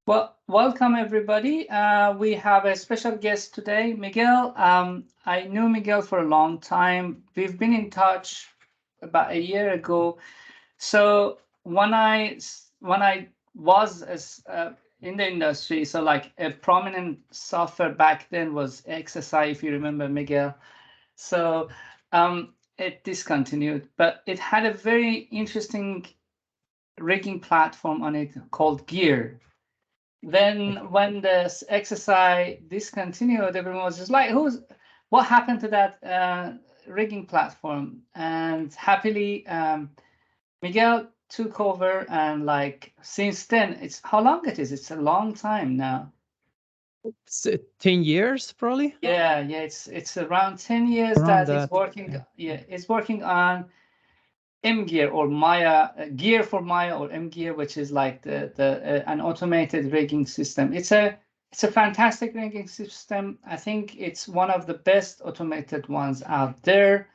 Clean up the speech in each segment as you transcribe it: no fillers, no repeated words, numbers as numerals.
Well, welcome everybody. We have a special guest today, Miguel. I knew Miguel for a long time. We've been in touch about a year ago. So when I was in the industry, so like a prominent software back then was XSI, if you remember, Miguel. So it discontinued, but it had a very interesting rigging platform on it called Gear. Then when the exercise discontinued, everyone was just like, what happened to that rigging platform? And happily, Miguel took over, and like since then, it's how long it is? It's a long time now. 10 years probably Yeah, it's around 10 years around that it's that. working. Yeah. Yeah, it's working on M Gear or Maya Gear for Maya or M Gear, which is like the an automated rigging system. It's a fantastic rigging system. I think it's one of the best automated ones out there.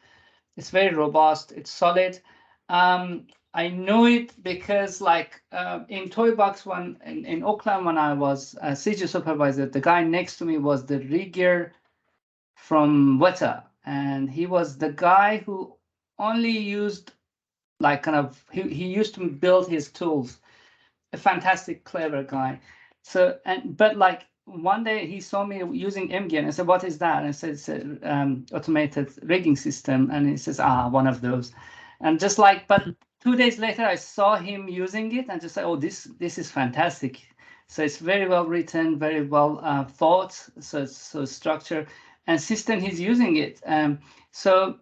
It's very robust. It's solid. I know it because like in Toy Box one in Oakland when I was a CG supervisor, the guy next to me was the rigger from Weta, and he was the guy who only used like kind of he used to build his tools. A fantastic clever guy. So and but like one day he saw me using mg and I said, what is that? And I said, it's a automated rigging system. And he says, one of those. And just like, but 2 days later I saw him using it and just said, oh, this is fantastic. So it's very well written, very well thought, so structure and system he's using it. So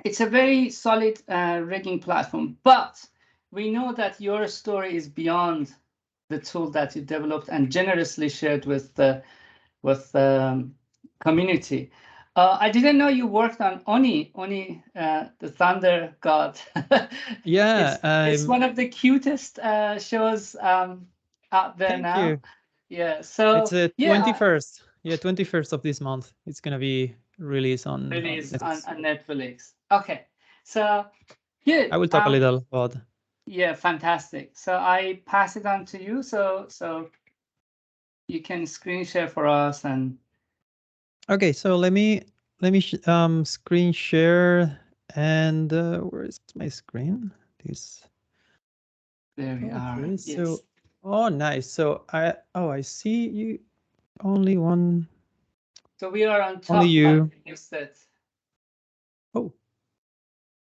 it's a very solid rigging platform, but we know that your story is beyond the tool that you developed and generously shared with the community. I didn't know you worked on Oni, the Thunder God. Yeah, it's one of the cutest shows out there thank now. you. Yeah. It's So the yeah, 21st. Yeah, 21st of this month. It's gonna be released on release Netflix. on Netflix. Okay. So good. I will talk a little about. Yeah, fantastic. So I pass it on to you, so you can screen share for us and Okay, so let me screen share, and where is my screen? This. there we are. Okay, Yes. so oh nice. So I see you, only one, So we are on only top, like you. you said. Oh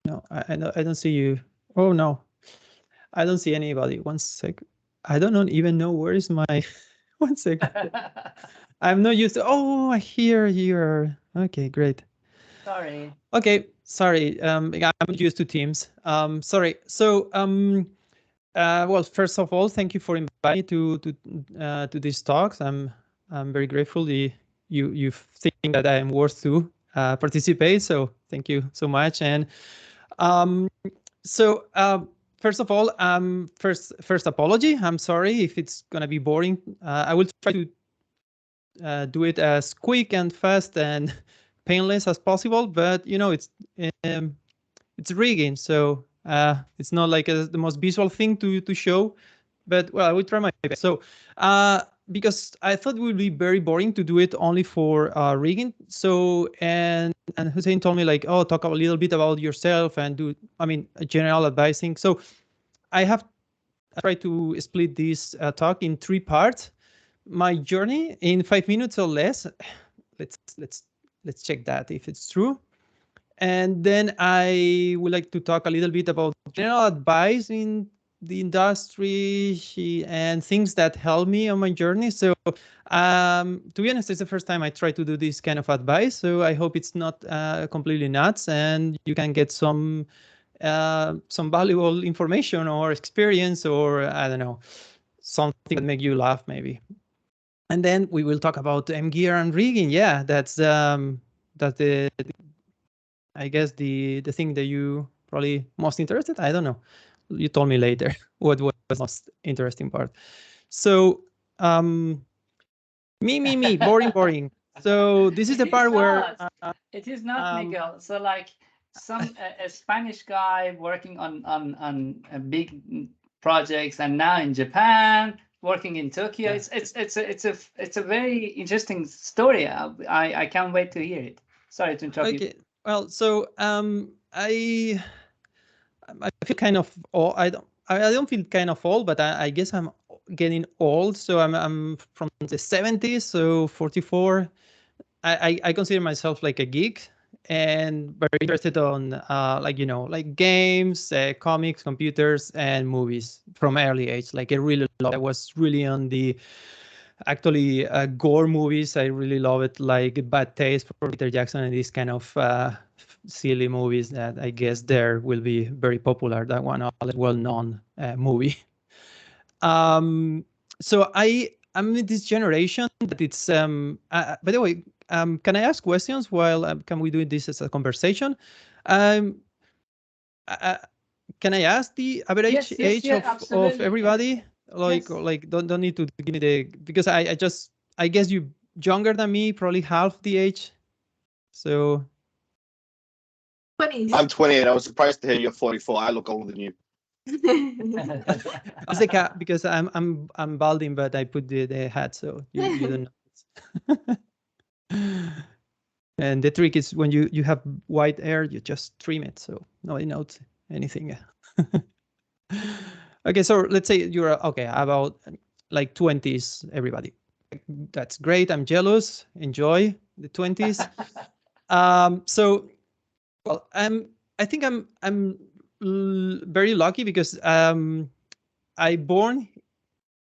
no, I don't see you. Oh no, I don't see anybody. One sec. I don't even know where is my. One second. I'm not used to. Oh, here you are. Okay, great. Sorry. Okay, sorry. I'm used to Teams. Sorry. So, well, first of all, thank you for inviting me to these talks. I'm very grateful you think that I am worth to participate. So thank you so much. And um, so first of all, first apology. I'm sorry if it's gonna be boring. I will try to do it as quick and fast and painless as possible. But um, it's rigging, so it's not like the most visual thing to show. But well, I will try my best. So because I thought it would be very boring to do it only for rigging. So and Hussein told me like, oh, talk a little bit about yourself and do, I mean, a general advising. So I have tried to split this talk in three parts. My journey in 5 minutes or less. Let's check that if it's true. And then I would like to talk a little bit about general advice in the industry and things that help me on my journey. So, to be honest, it's the first time I try to do this kind of advice. So I hope it's not completely nuts, and you can get some valuable information or experience, or I don't know, something that make you laugh maybe. And then we will talk about M gear and rigging. Yeah, that's the, I guess, the thing that you probably most interested. I don't know. You told me later what was the most interesting part. So um me boring. So this is It the is part where not. It is not, um Miguel. So like some a Spanish guy working on big projects and now in Japan working in Tokyo. Yeah. It's a very interesting story. I can't wait to hear it. Sorry to interrupt you. Okay. Well, so I feel kind of old. I don't feel kind of old, but I guess I'm getting old. So I'm from the 70s, so 44. I consider myself like a geek and very interested on like games, comics, computers, and movies from early age. Like I was really on the actually gore movies. I really love it, like Bad Taste for Peter Jackson and these kind of silly movies that I guess there will be very popular. That one, a well-known movie. So I'm in this generation that it's by the way, can I ask questions while can we do this as a conversation? Um, uh, can I ask the average age of absolutely. everybody? Yes. Like don't need to give me the, because I guess you younger than me, probably half the age. So 20s. I'm 28. I was surprised to hear you're 44. I look older than you. I was like because I'm balding, but I put the hat, so you don't know. And the trick is when you have white hair, you just trim it so nobody knows anything. Okay, so let's say you're okay about like 20s, everybody. That's great. I'm jealous. Enjoy the 20s. So well, I think I'm very lucky because I born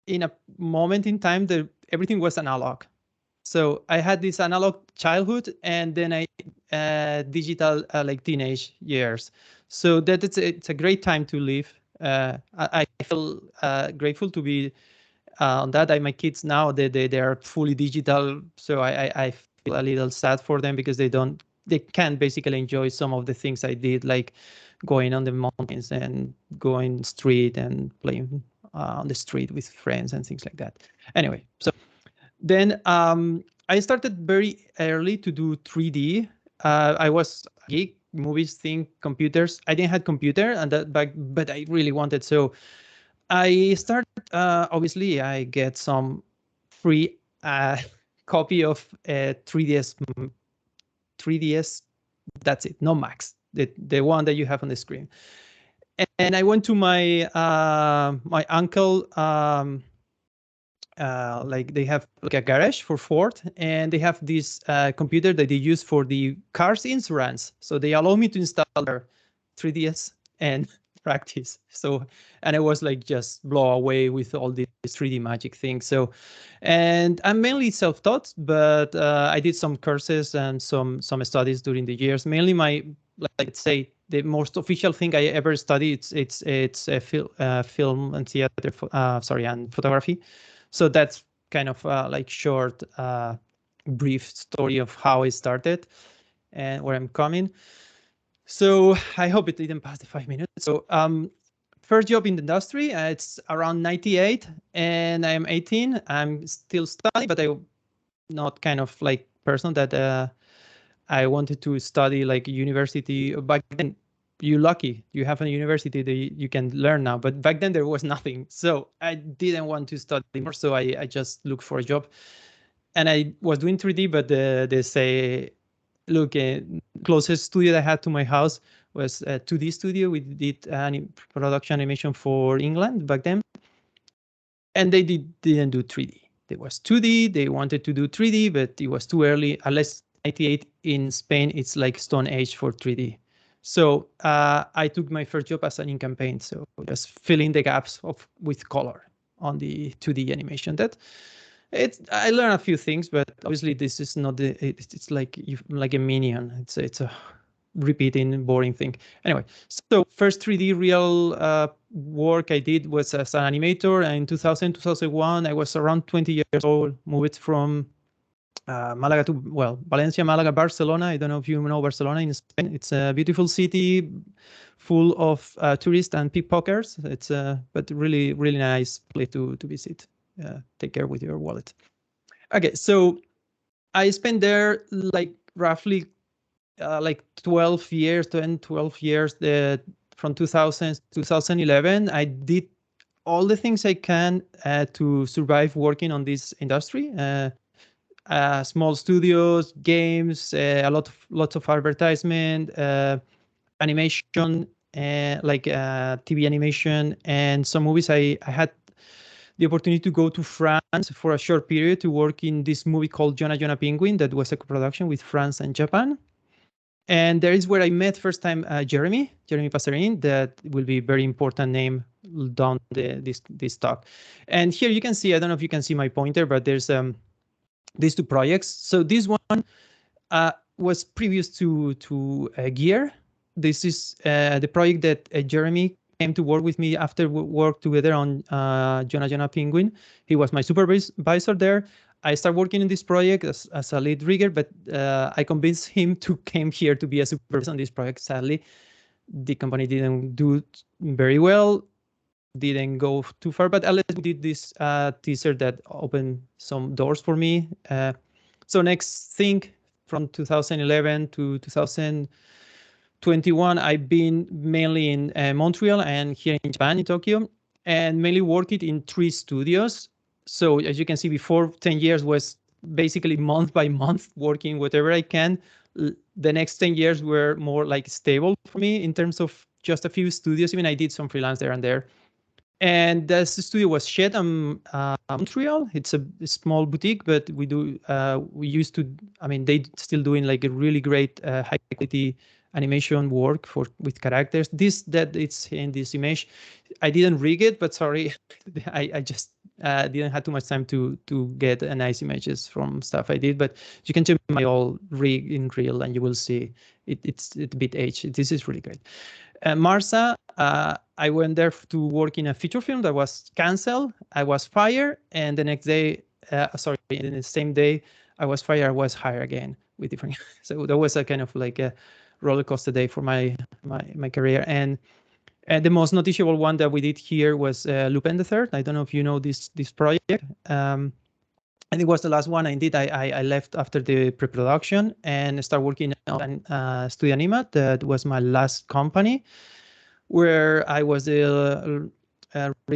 in a moment in time that everything was analog. So I had this analog childhood and then I digital like teenage years. So that it's a great time to live. I feel grateful to be on that. My kids now they are fully digital, so I feel a little sad for them because they can't basically enjoy some of the things I did, like going on the mountains and going street and playing on the street with friends and things like that. Anyway, so then I started very early to do 3D. I was a geek, movies, thing, computers. I didn't have computer and that back, but I really wanted. So I started. Obviously, I get some free copy of 3ds. 3ds. That's it. No Max. The one that you have on the screen. And I went to my my uncle. Like they have like a garage for Ford, and they have this computer that they use for the car's insurance. So they allow me to install their 3ds and practice. So, and I was like just blow away with all these 3D magic things. So, and I'm mainly self-taught, but I did some courses and some studies during the years. Mainly my, let's say, the most official thing I ever studied it's a film and theater, and photography. So that's kind of like short, brief story of how I started and where I'm coming. So I hope it didn't pass the 5 minutes. So first job in the industry, it's around 98 and I'm 18. I'm still studying, but I'm not kind of like person that I wanted to study like university. Back then, you're lucky. You have a university that you can learn now. But back then there was nothing. So I didn't want to study more. So I just looked for a job. And I was doing 3D, but they say, look, closest studio I had to my house was a 2D studio. We did production animation for England back then. And they didn't do 3D. There was 2D. They wanted to do 3D, but it was too early. Unless 98 in Spain, it's like Stone Age for 3D. So I took my first job as an in campaign. So just filling the gaps with color on the 2D animation. I learned a few things, but obviously this is not it's like a minion. It's a repeating boring thing. Anyway, so first 3D real work I did was as an animator. And in 2000, 2001, I was around 20 years old, moved from Malaga to, Valencia, Malaga, Barcelona. I don't know if you know Barcelona in Spain. It's a beautiful city full of tourists and pickpockets. It's but really, really nice place to visit. Take care with your wallet. Okay, so I spent there like roughly like 12 years, 10, 12 years. From 2000 to 2011, I did all the things I can to survive working on this industry. Small studios, games, lots of advertisement, animation, like TV animation, and some movies. I had the opportunity to go to France for a short period to work in this movie called Jonah Jonah Penguin that was a co-production with France and Japan. And there is where I met first time Jeremy Passerin. That will be a very important name down this talk. And here you can see, I don't know if you can see my pointer, but there's these two projects. So this one was previous to Gear. This is the project that Jeremy came to work with me after we worked together on Jonah Jonah Penguin. He was my supervisor there. I started working in this project as a lead rigger, but I convinced him to come here to be a supervisor on this project. Sadly, the company didn't do very well, didn't go too far, but at least we did this teaser that opened some doors for me. So next thing, from 2011 to 2021, I've been mainly in Montreal and here in Japan, in Tokyo, and mainly worked in 3 studios. So as you can see before, 10 years was basically month by month working whatever I can. The next 10 years were more like stable for me in terms of just a few studios. Even I did some freelance there and there. And the studio was Shed in Montreal. It's a small boutique, but we used to, I mean, they still doing like a really great high quality animation work with characters. That it's in this image. I didn't rig it, but sorry, I just didn't have too much time to get nice images from stuff I did. But you can check my old rig in Reel and you will see it's a bit aged. This is really great. Marsa, I went there to work in a feature film that was canceled. I was fired, and the next day, in the same day I was fired, I was hired again with different. So that was a kind of like a roller coaster day for my career. And the most noticeable one that we did here was Lupin the Third. I don't know if you know this project. And it was the last one I did. I left after the pre-production and started working on Studio Anima. That was my last company, where I was the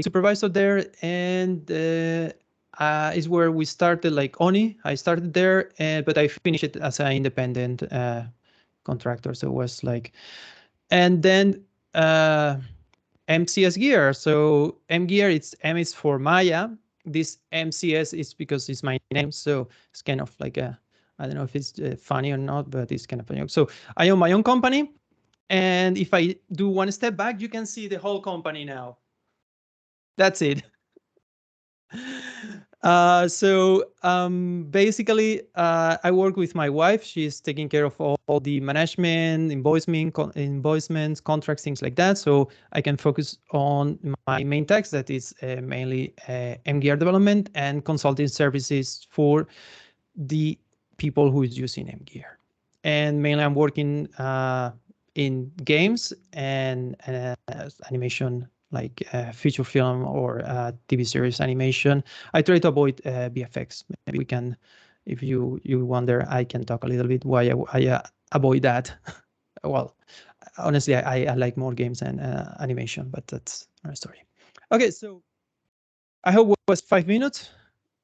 supervisor there, and is where we started like Oni. I started there, but I finished it as an independent contractor. So it was like, and then MCS Gear. So M Gear, M is for Maya. This MCS is because it's my name, so it's kind of like I don't know if it's funny or not, but it's kind of funny. So I own my own company, and if I do one step back, you can see the whole company now. That's it. Basically, I work with my wife. She's taking care of all the management, invoicements, contracts, things like that. So I can focus on my main tasks, that is mainly MGR development and consulting services for the people who is using MGR. And mainly I'm working in games and animation, like feature film or TV series animation. I try to avoid VFX. Maybe we can, if you wonder, I can talk a little bit why I avoid that. Well, honestly, I like more games and animation, but that's our story. Okay, so I hope it was 5 minutes.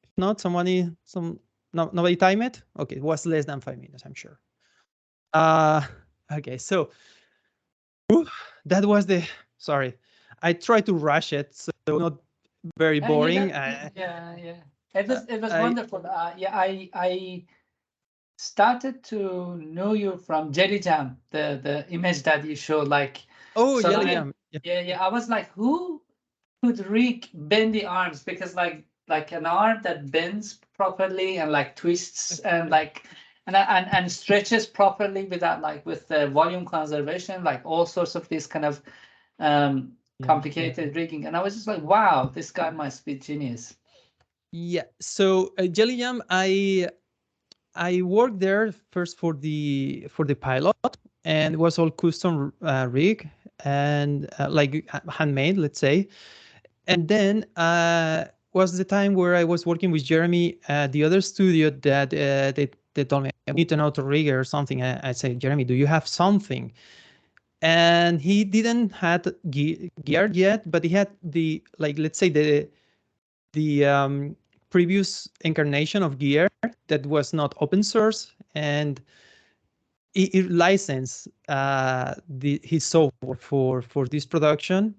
If not, nobody time it. Okay, it was less than 5 minutes, I'm sure. Okay, so that was sorry. I tried to rush it, so not very boring. Yeah. It was wonderful. I started to know you from Jelly Jam, the image that you showed. Like, oh, so Jelly Jam. Yeah. I was like, who could bend the arms? Because like an arm that bends properly and like twists and like and stretches properly without with the volume conservation, like all sorts of this kind of complicated rigging. And I was just like, wow, this guy must be genius. Yeah. So Jelly Jam, I worked there first for the pilot, and it was all custom rig and like handmade, let's say. And then was the time where I was working with Jeremy at the other studio that they told me I need an auto rigger or something. I said, Jeremy, do you have something? and he didn't had gear yet, but he had the, like, let's say the previous incarnation of gear that was not open source, and he licensed his software for this production.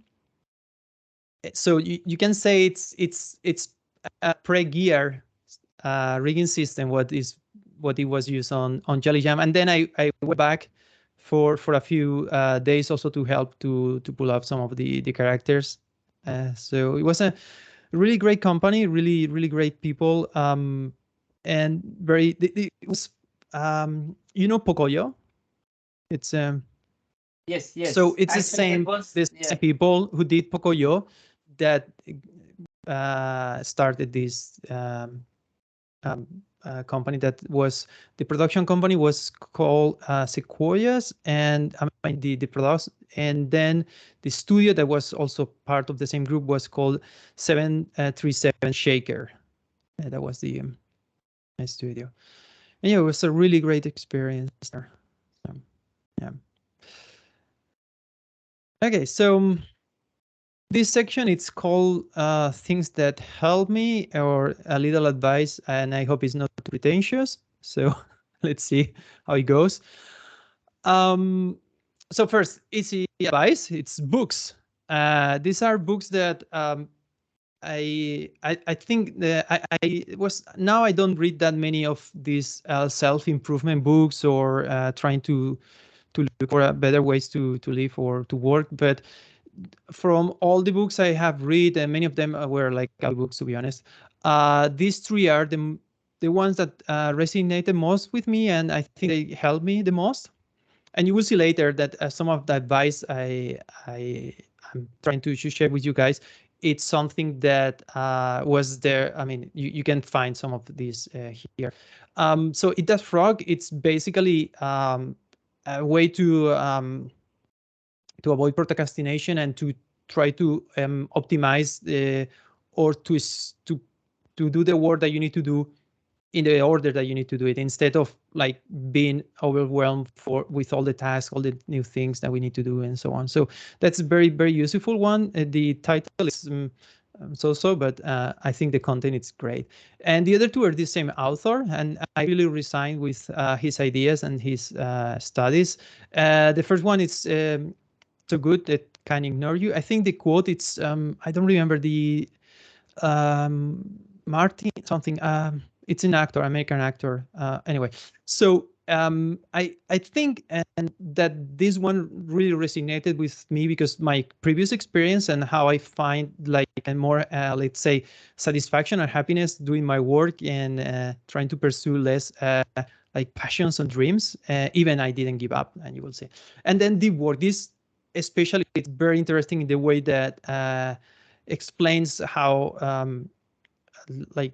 So you can say it's a pre-gear rigging system what it was used on Jelly Jam, and then I went back for a few days also to help to pull up some of the characters. So it was a really great company, really great people, and very it was Pocoyo. It's Yes, yes. so it's the Actually, same same people who did Pocoyo that started this company that was the production company was called Sequoias, and I mean the production, and then the studio that was also part of the same group was called 737 Shaker. That was the studio. And yeah, it was a really great experience there. So, yeah. Okay, so this section, it's called things that help me, or a little advice, and I hope it's not too pretentious. So let's see how it goes. So first, easy advice, it's books. These are books that I think that I was, now I don't read that many of these self-improvement books, or trying to look for better ways to live or to work. But from all the books I have read, and many of them were like books, to be honest, these three are the ones that resonated most with me, and I think they helped me the most. And you will see later that some of the advice I'm trying to share with you guys, it's something that was there. I mean, you can find some of these here. So It Does Frog, it's basically a way to avoid procrastination and to try to optimize or to do the work that you need to do in the order that you need to do it, instead of like being overwhelmed with all the tasks, all the new things that we need to do, and so on. So that's a very useful one. The title is so, but I think the content is great. And the other two are the same author, and I really resigned with his ideas and his studies. The first one is so good that can ignore you. I think the quote, it's I don't remember the Martin something. It's an actor, American actor. Anyway, so I think and that this one really resonated with me, because my previous experience and how I find like a more let's say satisfaction and happiness doing my work, and trying to pursue less like passions and dreams. Even I didn't give up, and you will see. And then the work, this especially, it's very interesting in the way that explains how like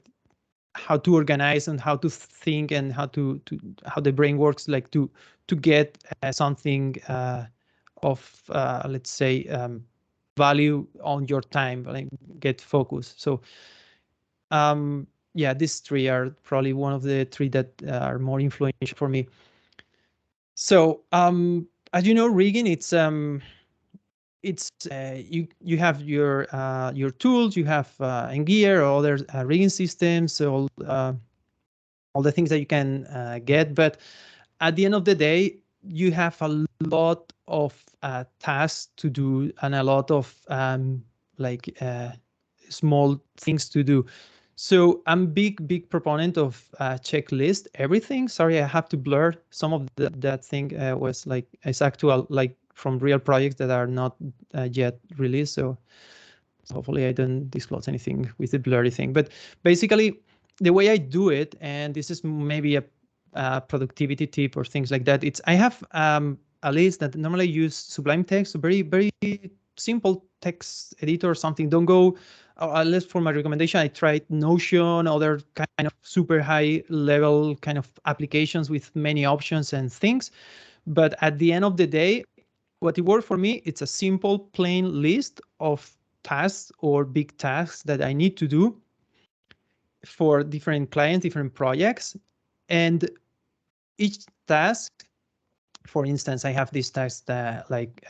how to organize and how to think, and how how the brain works, like to get something of let's say value on your time, like get focus. So yeah, these three are probably one of the three that are more influential for me. So as you know, rigging, it's you have your tools, you have gear or other rigging systems, all the things that you can get. But at the end of the day, you have a lot of tasks to do, and a lot of like small things to do. So I'm big proponent of checklist everything. Sorry, I have to blur some of that thing was like it's actual, like from real projects that are not yet released. So hopefully I don't disclose anything with the blurry thing. But basically, the way I do it, and this is maybe a productivity tip or things like that, it's I have a list that normally use Sublime Text, very simple text editor or something. Don't go, at least for my recommendation, I tried Notion, other kind of super high level kind of applications with many options and things. But at the end of the day, what it worked for me, it's a simple plain list of tasks or big tasks that I need to do for different clients, different projects. And each task for instance, I have this task that, like,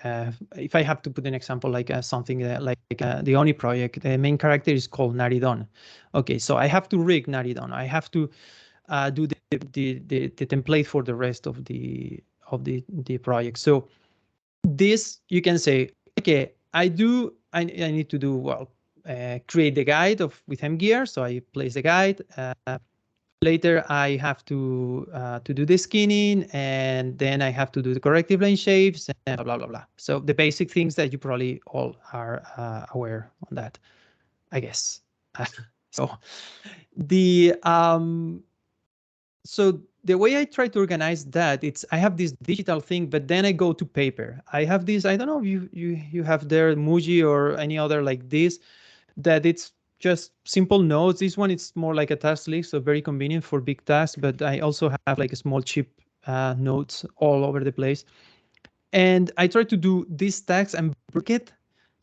if I have to put an example, like something like the Oni project, the main character is called Naridon. Okay, so I have to rig Naridon. I have to do the template for the rest of the project. So this, you can say, okay, I need to do, well, create the guide with mgear. So I place the guide. Later, I have to do the skinning, and then I have to do the corrective lane shapes, and blah, blah, blah. So the basic things that you probably all are aware on that, I guess. So the way I try to organize that, I have this digital thing, but then I go to paper. I have this, I don't know if you have there Muji or any other like this, that it's just simple notes. This one, it's more like a task list, so very convenient for big tasks, but I also have like a small cheap notes all over the place. And I try to do these tasks and break it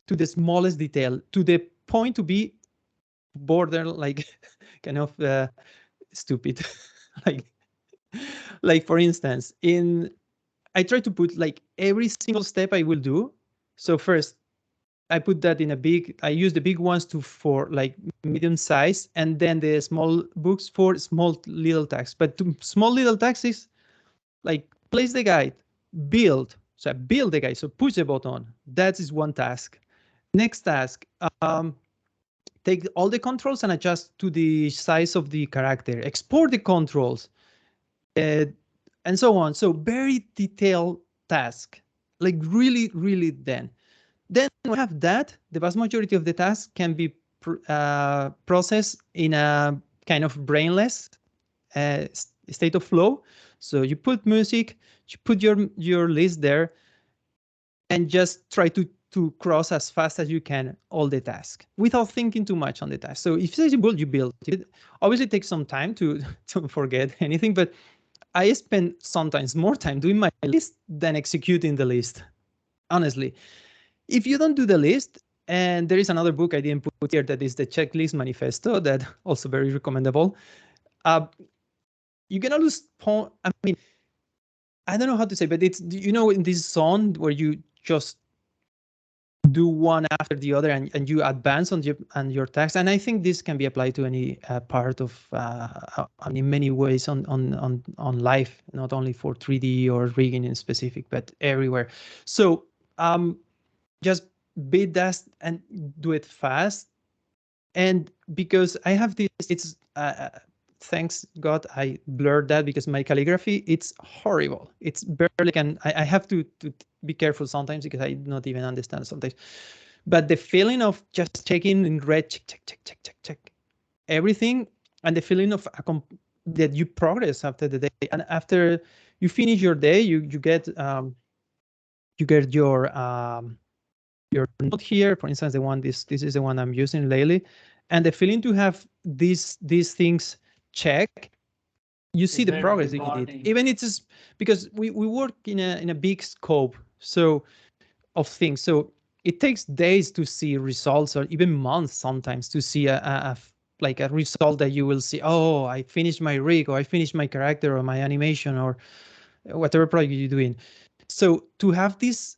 to the smallest detail, to the point to be border, like kind of stupid. like for instance, I try to put like every single step I will do. So first, I put that in I use the big ones for like medium size, and then the small books for small little tasks. But to small little tasks is like place the guide, build. So I build the guide, so push the button. That is one task. Next task, take all the controls and adjust to the size of the character. Export the controls, and so on. So very detailed task, like really, really then. Then we have that. The vast majority of the tasks can be processed in a kind of brainless state of flow. So you put music, you put your list there, and just try to cross as fast as you can all the tasks without thinking too much on the task. So if you build, you build. It obviously takes some time to forget anything, but I spend sometimes more time doing my list than executing the list, honestly. If you don't do the list, and there is another book I didn't put here that is the Checklist Manifesto, that also very recommendable. You're gonna lose. I mean, I don't know how to say, but it's, in this zone where you just do one after the other, and you advance on your tasks. And I think this can be applied to any part of, in many ways on life, not only for 3D or rigging in specific, but everywhere. So just beat that and do it fast. And because I have this, it's thanks God I blurred that, because my calligraphy, it's horrible. It's barely I have to be careful sometimes, because I do not even understand sometimes. But the feeling of just checking in red, check everything, and the feeling of that you progress after the day, and after you finish your day, you get your note here, for instance, the one this is the one I'm using lately, and the feeling to have these things check, you see the progress that you did. Even it's just because we work in a big scope of things, so it takes days to see results, or even months sometimes to see a result that you will see. Oh, I finished my rig, or I finished my character, or my animation, or whatever project you're doing. So to have this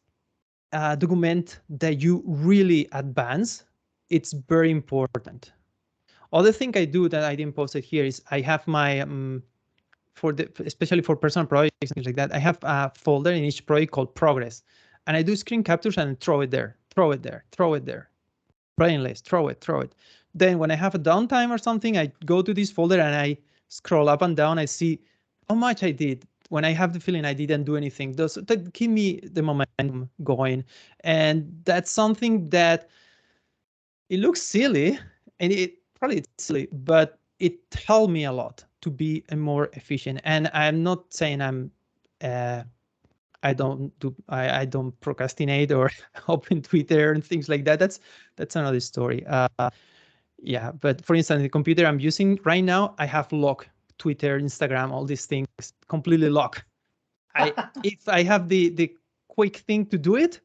document that you really advance, it's very important. Other thing I do that I didn't post it here is I have my especially for personal projects and things like that, I have a folder in each project called progress, and I do screen captures and throw it there, brainless, throw it. Then when I have a downtime or something, I go to this folder and I scroll up and down. I see how much I did. When I have the feeling I didn't do anything, that keep me the momentum going. And that's something that it looks silly, and it probably it's silly, but it helped me a lot to be more efficient. And I'm not saying I don't procrastinate or open Twitter and things like that. That's another story. Yeah, but for instance, the computer I'm using right now, I have locked Twitter, Instagram, all these things completely locked. If I have the quick thing to do it,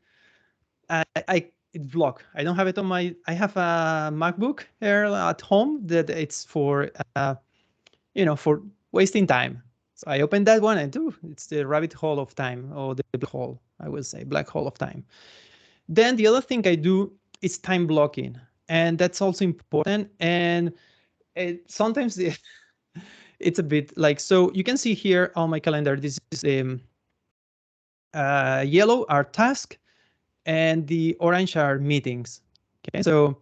it's blocked. I don't have it on my. I have a MacBook here at home that it's for for wasting time. So I opened that one and it's the rabbit hole of time, or the black hole, I will say, black hole of time. Then the other thing I do is time blocking, and that's also important. And sometimes it's a bit like, so you can see here on my calendar, this is yellow are tasks and the orange are meetings. Okay, so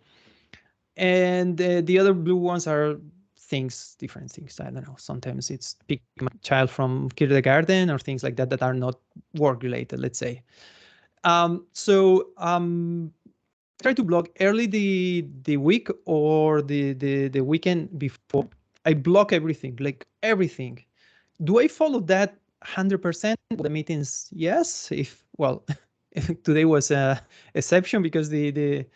and the other blue ones are things, different things. I don't know. Sometimes it's pick my child from kindergarten or things like that that are not work related, let's say. So try to block early the week or the weekend before. I block everything, like everything. Do I follow that 100%? The meetings, yes. If well, today was a exception because the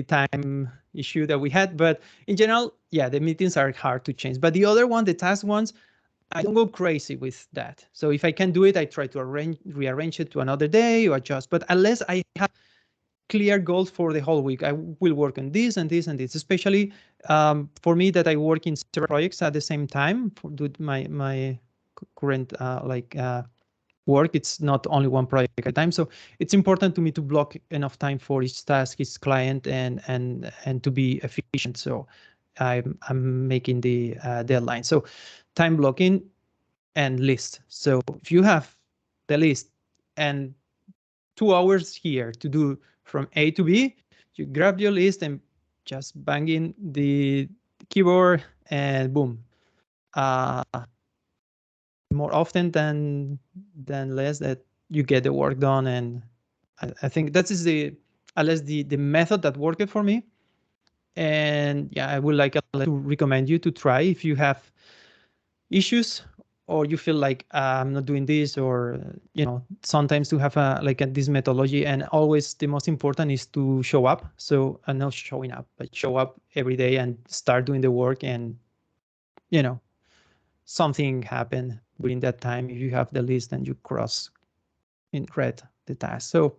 time issue that we had, but in general, yeah, the meetings are hard to change. But the other one, the task ones, I don't go crazy with that. So if I can do it, I try to rearrange it to another day or adjust. But unless I have clear goals for the whole week, I will work on this and this and this. Especially for me, that I work in several projects at the same time for my current work. It's not only one project at a time, so it's important to me to block enough time for each task, each client, and to be efficient. So I'm making the deadline. So time blocking and list. So if you have the list and 2 hours here to do from A to B, you grab your list and just bang in the keyboard and boom. More often than less, that you get the work done. And I think that is at least the method that worked for me. And yeah, I would like to recommend you to try if you have issues or you feel like I'm not doing this, or sometimes to have this methodology. And always the most important is to show up. So I'm not showing up, but show up every day and start doing the work. And something happened within that time if you have the list and you cross in red the task. So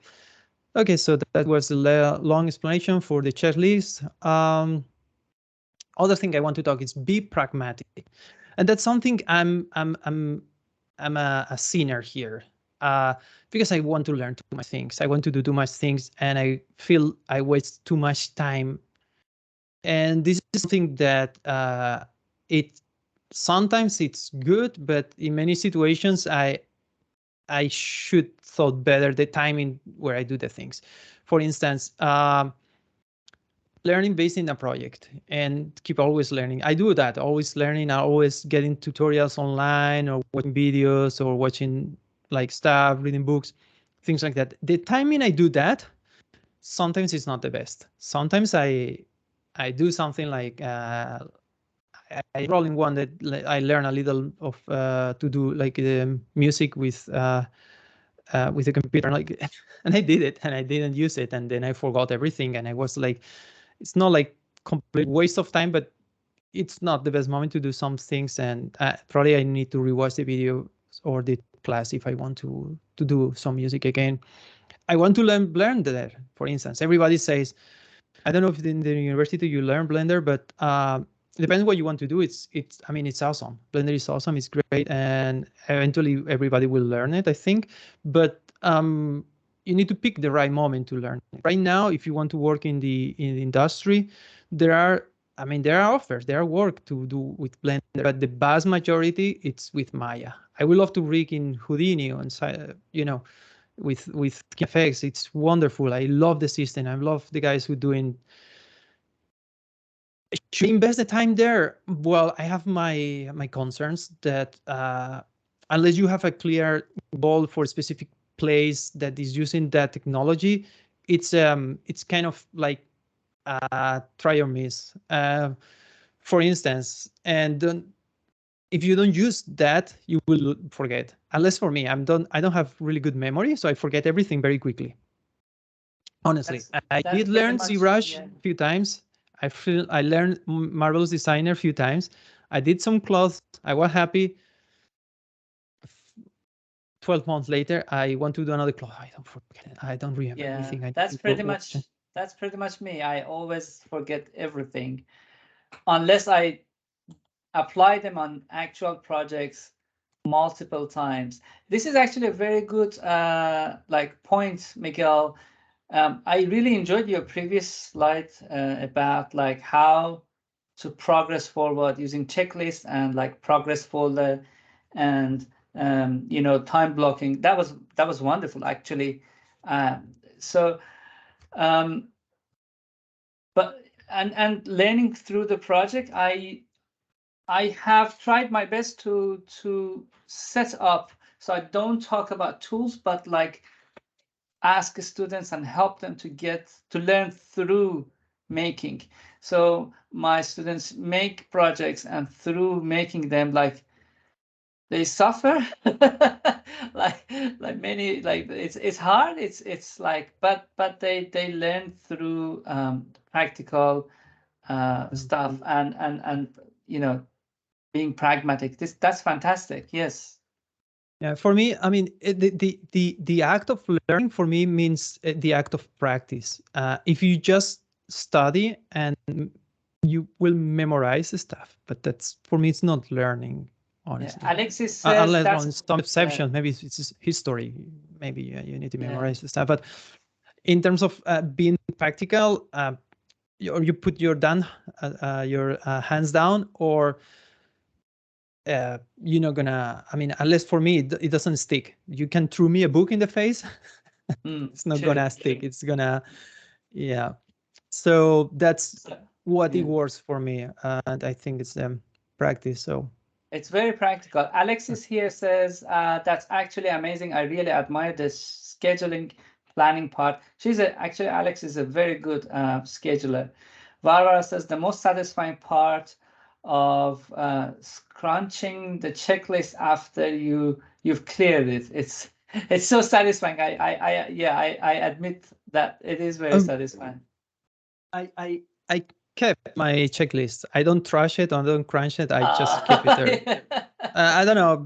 okay, so that was a long explanation for the checklist. Other thing I want to talk is be pragmatic, and that's something I'm a sinner here, because I want to learn too much things. I want to do too much things, and I feel I waste too much time. And this is something that sometimes it's good, but in many situations I should thought better the timing where I do the things. For instance, learning based in a project and keep always learning. I do that, always learning. I always getting tutorials online or watching videos or watching stuff, reading books, things like that. The timing I do that, sometimes it's not the best. Sometimes I do something like I roll in one that I learn a little of to do the music with the computer, and I did it and I didn't use it, and then I forgot everything, and I was like, it's not like complete waste of time, but it's not the best moment to do some things, and probably I need to rewatch the video or the class if I want to do some music again. I want to learn Blender, for instance. Everybody says, I don't know if in the university you learn Blender, but it depends what you want to do. It's awesome. Blender is awesome. It's great, and eventually everybody will learn it, I think. But you need to pick the right moment to learn. Right now, if you want to work in the industry, there are offers, there are work to do with Blender, but the vast majority it's with Maya. I would love to rig in Houdini and with effects. It's wonderful. I love the system. I love the guys who doing. Should invest the time there? Well, I have my concerns that unless you have a clear goal for a specific place that is using that technology, it's kind of like try or miss. For instance, and if you don't use that, you will forget. Unless for me, I don't have really good memory, so I forget everything very quickly. Honestly, I did learn ZBrush a few times. I learned Marvelous Designer a few times. I did some clothes. I was happy. 12 months later, I want to do another cloth. I don't forget it. I don't remember anything. That's pretty much me. I always forget everything unless I apply them on actual projects. multiple times. This is actually a very good like point, Miguel. I really enjoyed your previous slide about like how to progress forward using checklist and like progress folder and you know, time blocking. That was wonderful actually. So but and learning through the project, I have tried my best to set up so I don't talk about tools, but like ask students and help them to learn through making. So my students make projects, and through making them, like they suffer, like many, like it's hard. It's like, but they learn through practical stuff and you know, being pragmatic. That's fantastic. Yes. Yeah, for me, I mean, the act of learning for me means the act of practice. If you just study and you will memorize the stuff, but that's for me, it's not learning, honestly. Yeah. Alexis says Unless that's on some exception, maybe it's history. Maybe you need to memorize the stuff. But in terms of being practical, you put your hands down, or you're not gonna. I mean, unless for me it doesn't stick. You can throw me a book in the face, it's not gonna stick. It's gonna, yeah. So that's what it works for me, and I think it's practice. So it's very practical. Alexis here says that's actually amazing. I really admire this scheduling planning part. Actually, Alex is a very good scheduler. Varvara says the most satisfying part of scrunching the checklist after you've cleared it. It's so satisfying. I admit that it is very satisfying. I kept my checklist. I don't trash it. I don't crunch it. I just keep it there. I don't know.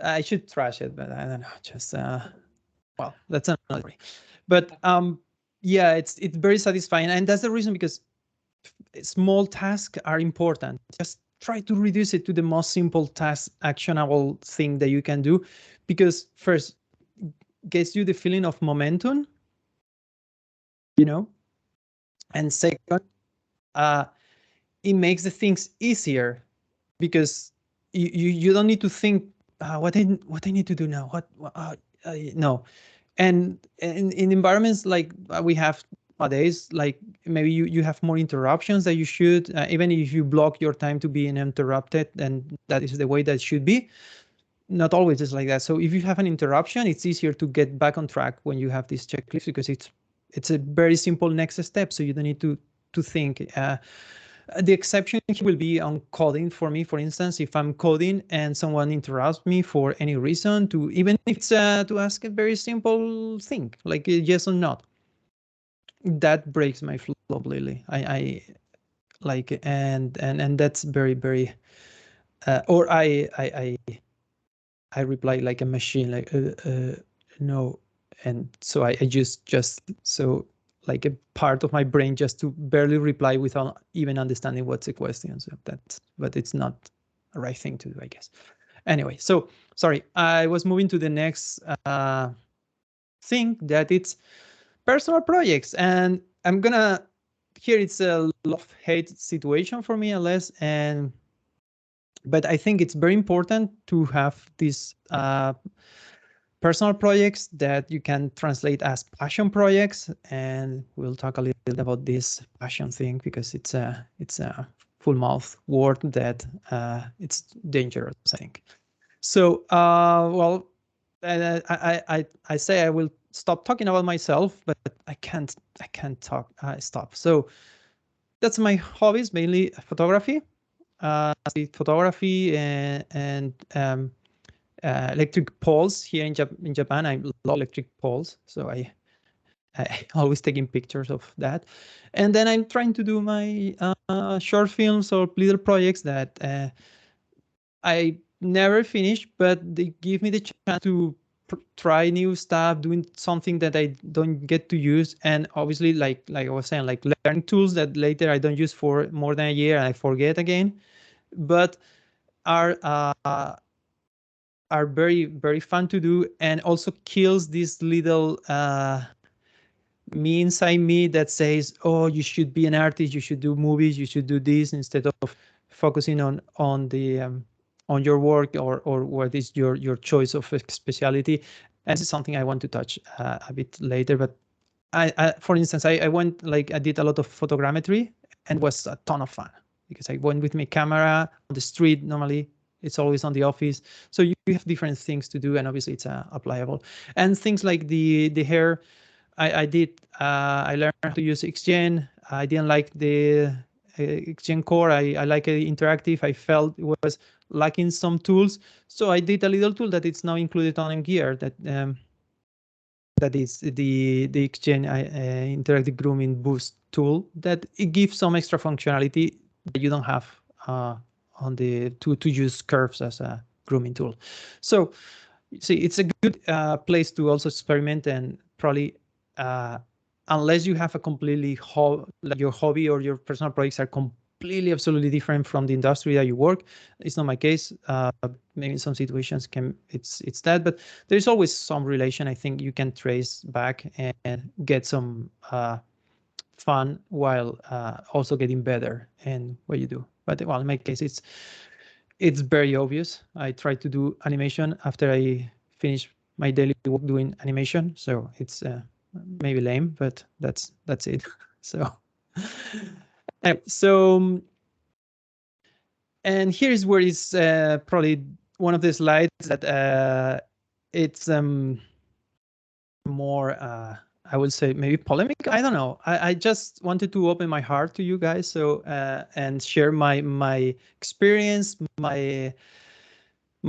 I should trash it, but I don't know. Just well, that's another story. But yeah, it's very satisfying, and that's the reason, because small tasks are important. Just try to reduce it to the most simple task, actionable thing that you can do, because first, gets you the feeling of momentum, you know, and second, it makes the things easier, because you don't need to think what I need to do now. No, and in environments like we have nowadays, like maybe you have more interruptions that you should, even if you block your time to be uninterrupted, and that is the way that should be. Not always is like that. So if you have an interruption, it's easier to get back on track when you have this checklist, because it's a very simple next step. So you don't need to think. The exception will be on coding for me. For instance, if I'm coding and someone interrupts me for any reason, to even if it's to ask a very simple thing like yes or not, that breaks my flow completely. I like, and that's very or I reply like a machine, like no, and so I just so like a part of my brain just to barely reply without even understanding what's the question. So but it's not a right thing to do, I guess. Anyway, so sorry, I was moving to the next thing, that it's personal projects, and I'm gonna, here it's a love-hate situation for me, unless, and but I think it's very important to have these personal projects that you can translate as passion projects, and we'll talk a little bit about this passion thing, because it's a full mouth word that it's dangerous, I think. So well, I say I will stop talking about myself, but I can't talk stop. So that's my hobbies, mainly photography, photography and electric poles. Here in Japan, I love electric poles, so I always taking pictures of that. And then I'm trying to do my short films or little projects that I never finish, but they give me the chance to try new stuff, doing something that I don't get to use, and obviously, like I was saying, like learning tools that later I don't use for more than a year and I forget again, but are are very, very fun to do, and also kills this little me inside me that says, oh, you should be an artist, you should do movies, you should do this, instead of focusing on the on your work, or what is your choice of specialty. And this is something I want to touch a bit later. But I for instance, I went, like, I did a lot of photogrammetry, and was a ton of fun, because I went with my camera on the street. Normally it's always on the office, so you have different things to do, and obviously it's applicable. And things like the hair, I did. I learned how to use XGen. I didn't like the XGen core. I like it interactive. I felt it was lacking some tools, so I did a little tool that it's now included on Gear, that is the XGen interactive grooming boost tool, that it gives some extra functionality that you don't have on the to use curves as a grooming tool. So see, it's a good place to also experiment, and probably unless you have a completely like your hobby or your personal projects are completely absolutely different from the industry that you work. It's not my case. Maybe in some situations it's that, but there's always some relation I think you can trace back and get some fun while also getting better in what you do. But well, in my case, it's very obvious. I try to do animation after I finish my daily work doing animation, so it's maybe lame, but that's it. So so and here's where is probably one of the slides that it's more I would say maybe polemic. I don't know. I just wanted to open my heart to you guys, so and share my experience, my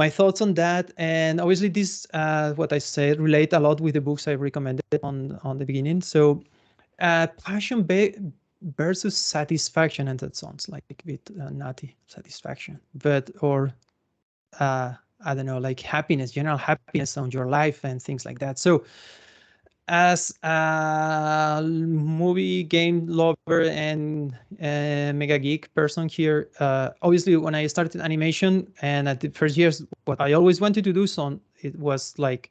thoughts on that. And obviously this what I said relate a lot with the books I recommended on the beginning. So passion versus satisfaction, and that sounds like a bit nutty, satisfaction, but or I don't know, like happiness, general happiness on your life and things like that. So as a movie game lover and mega geek person here, obviously when I started animation, and at the first years, what I always wanted to do, it was like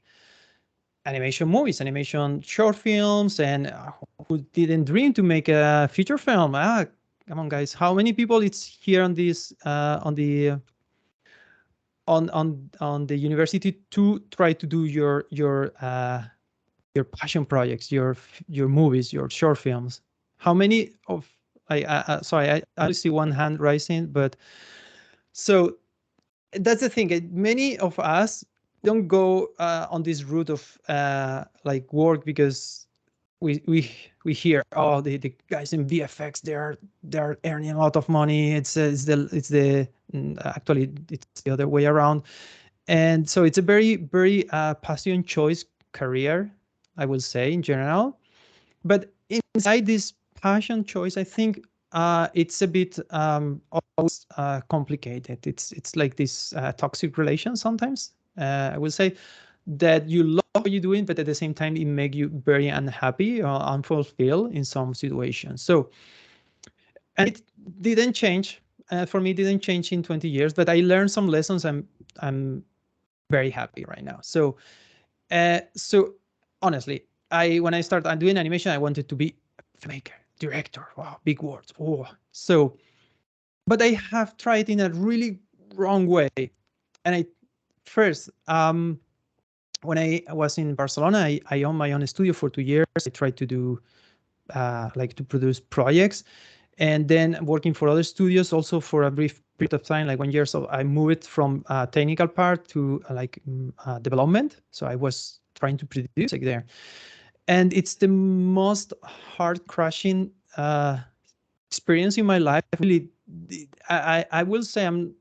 animation movies, animation short films, and who didn't dream to make a feature film? Come on, guys! How many people it's here on this on the university to try to do your passion projects, your movies, your short films? How many of sorry, I only see one hand rising, but so that's the thing. Many of us don't go on this route of like work because we hear, oh, the guys in VFX, they're earning a lot of money. Actually it's the other way around, and so it's a very very passion choice career, I will say, in general. But inside this passion choice, I think it's a bit always complicated. It's like this toxic relation sometimes. I will say that you love what you're doing, but at the same time, it makes you very unhappy or unfulfilled in some situations. So, and it didn't change. For me, it didn't change in 20 years, but I learned some lessons. I'm very happy right now. So, so honestly, when I started doing animation, I wanted to be a filmmaker, director. Wow, big words. Oh, so, but I have tried in a really wrong way. And I first, when I was in Barcelona, I owned my own studio for 2 years. I tried to do like to produce projects, and then working for other studios also for a brief period of time, like 1 year. So I moved from technical part to development. So I was trying to produce like there, and it's the most heart crushing experience in my life. Really, I will say I'm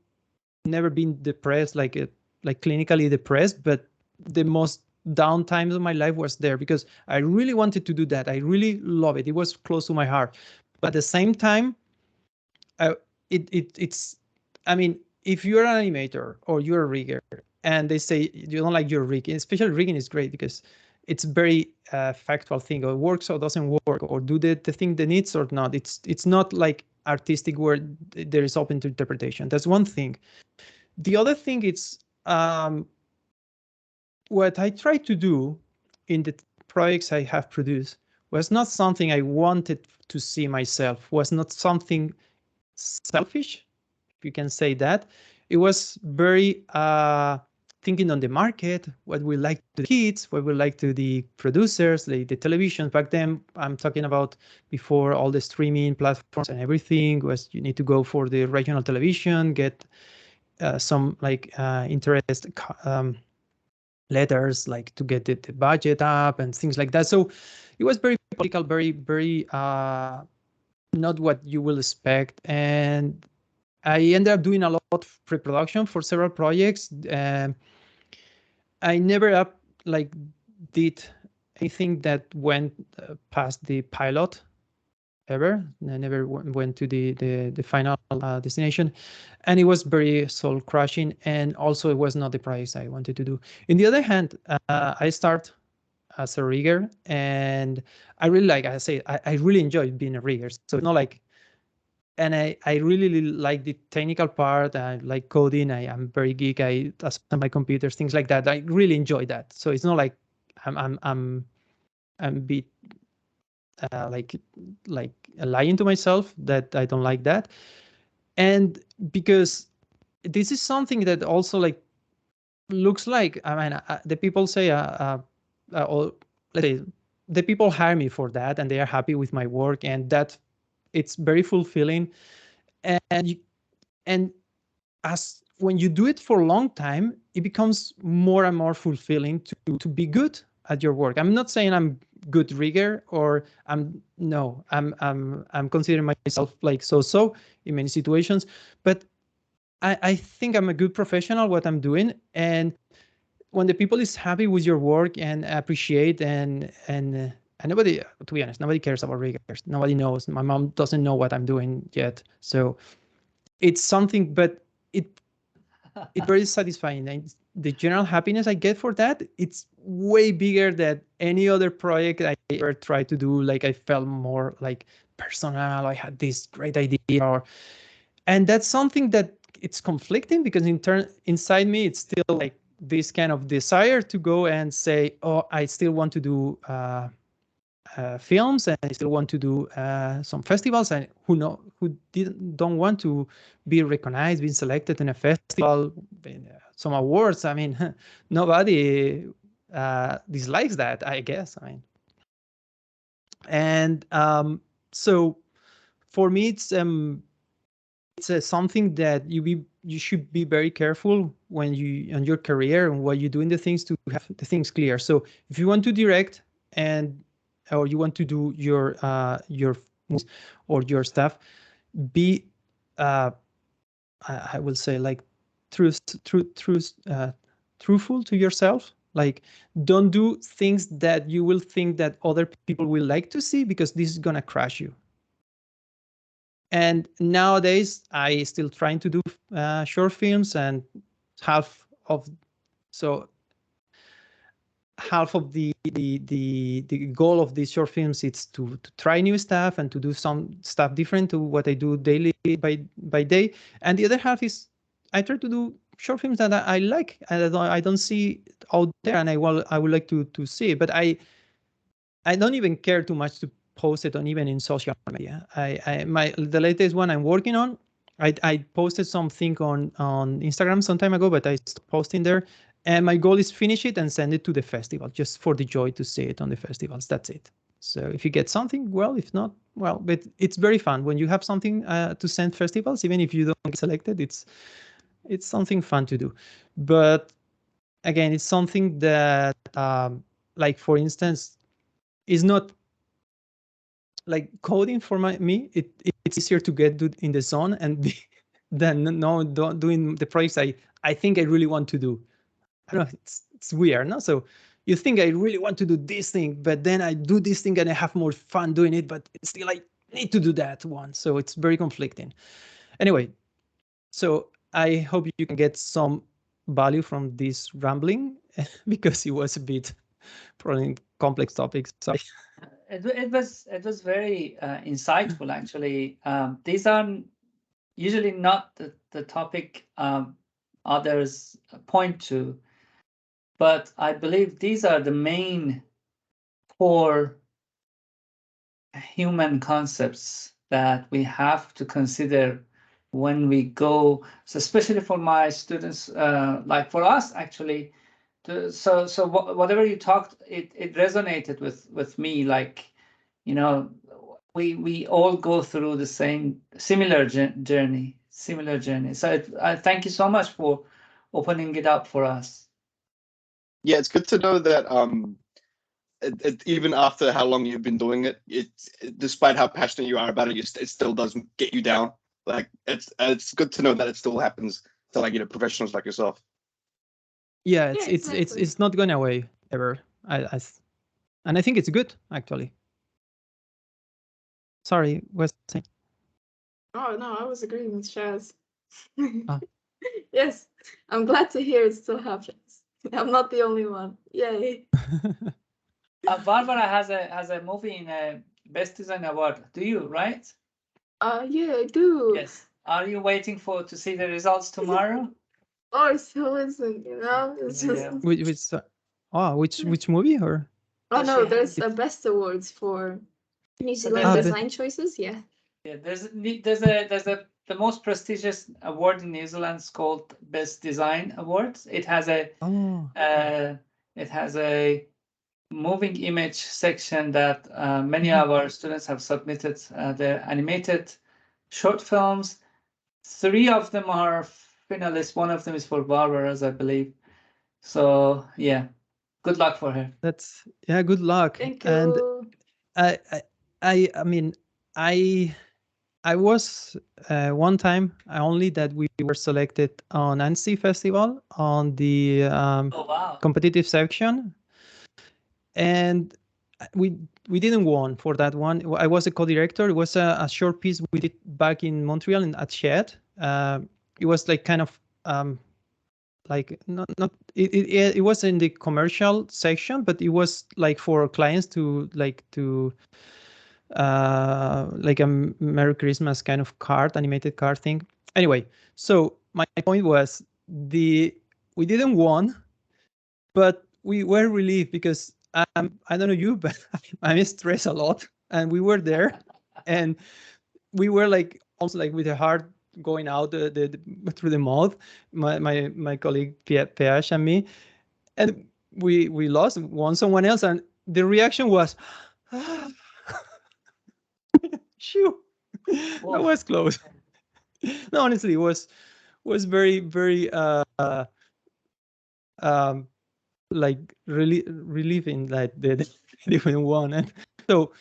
never been depressed, like clinically depressed, but the most down times of my life was there because I really wanted to do that. I really love it. It was close to my heart. But at the same time, it's, I mean, if you're an animator or you're a rigger and they say you don't like your rigging, especially rigging is great because it's very factual thing, or it works or doesn't work, or do the thing that needs or not. It's not like artistic where there is open to interpretation. That's one thing. The other thing is what I tried to do in the projects I have produced was not something I wanted to see myself, was not something selfish, if you can say that. It was very thinking on the market, what we like to the kids, what we like to the producers, the television. Back then, I'm talking about before all the streaming platforms and everything, was you need to go for the regional television, get some like interest letters, like to get the budget up and things like that. So it was very political, very not what you will expect. And I ended up doing a lot of pre-production for several projects. I never like did anything that went past the pilot ever. I never went to the final destination, and it was very soul crushing. And also, it was not the price I wanted to do. On the other hand, I start as a rigger, and I really like. I say I really enjoy being a rigger. So it's not like, and I really like the technical part. I like coding. I am very geek. I assemble my computers, things like that. I really enjoy that. So it's not like I'm bit like lying to myself that I don't like that. And because this is something that also like looks like, I mean, the people say or let's say the people hire me for that, and they are happy with my work, and that it's very fulfilling. And and as when you do it for a long time, it becomes more and more fulfilling to be good at your work. I'm not saying I'm good rigger, or I'm considering myself like so in many situations, but I think I'm a good professional what I'm doing. And when the people is happy with your work and appreciate, and nobody, to be honest, nobody cares about riggers. Nobody knows. My mom doesn't know what I'm doing yet. So it's something, but it's very satisfying. And the general happiness I get for that, it's way bigger than any other project I ever tried to do. Like I felt more like personal. I had this great idea, and that's something that it's conflicting, because inside me, it's still like this kind of desire to go and say, oh, I still want to do films, and I still want to do some festivals, and who don't want to be recognized, being selected in a festival, some awards. I mean, nobody dislikes that, I guess. I mean, and so for me, it's something that you should be very careful when you on your career and what you do in the things, to have the things clear. So if you want to direct, and or you want to do your movies or your stuff, be I will say like truthful to yourself. Like, don't do things that you will think that other people will like to see, because this is gonna crash you. And nowadays, I still trying to do short films, and half of so half of the goal of these short films is to try new stuff and to do some stuff different to what I do daily by day. And the other half is I try to do short films that I like and I don't see out there, and I would like to see it, but I don't even care too much to post it on even in social media. The latest one I'm working on, I posted something on Instagram some time ago, but I stopped posting there. And my goal is finish it and send it to the festival, just for the joy to see it on the festivals. That's it. So if you get something, well, if not, well, but it's very fun when you have something to send festivals, even if you don't get selected, it's something fun to do. But again, it's something that, like for instance, is not like coding for me. It's easier to get in the zone and be than doing the projects I think I really want to do. I don't know, it's weird, no? So you think I really want to do this thing, but then I do this thing and I have more fun doing it, but still I need to do that one. So it's very conflicting. Anyway, so I hope you can get some value from this rambling because it was a bit probably complex topics. Sorry. It was very insightful, actually. These are usually not the topic others point to. but I believe these are the main core human concepts that we have to consider when we go, so especially for my students, like for us actually. So whatever you talked, it resonated with me. Like, you know, we all go through the similar journey. So I thank you so much for opening it up for us. Yeah, it's good to know that even after how long you've been doing it, despite how passionate you are about it, it still doesn't get you down. Like it's good to know that it still happens to, like, professionals like yourself. Yeah, Yeah, exactly. it's not going away ever. And I think it's good actually. Sorry, was Oh no, I was agreeing with Shaz. Ah. Yes, I'm glad to hear it still happens. I'm not the only one. Yay. Barbara has a movie in a Best Design Award. Do you, right? Yeah, I do. Yes. Are you waiting to see the results tomorrow? Or so isn't, you know? It's just Yeah. which movie or? Oh Does no, she there's have- a best awards for New So Zealand there's design choices. Yeah. Yeah, there's the most prestigious award in New Zealand is called Best Design Awards. It has a moving image section that many of our students have submitted their animated short films. 3 of them are finalists. One of them is for Barbara's, I believe. So yeah, good luck for her. That's good luck. Thank And you. I mean I was one time only that we were selected on ANSI Festival on the Oh wow! competitive section, and we didn't won for that one. I was a co-director. It was a short piece we did back in Montreal at Shed. It was like kind of like not it was in the commercial section, but it was like for clients to like a Merry Christmas kind of card, animated card thing. Anyway, so my point was we didn't won, but we were relieved because I don't know you, but I'm stressed a lot, and we were there, and we were like also like with a heart going out through the mouth, my colleague Peash and me, and we lost, won someone else, and the reaction was. Shoo. That was close. No, honestly, it was very, very like really relieving that they didn't won. And so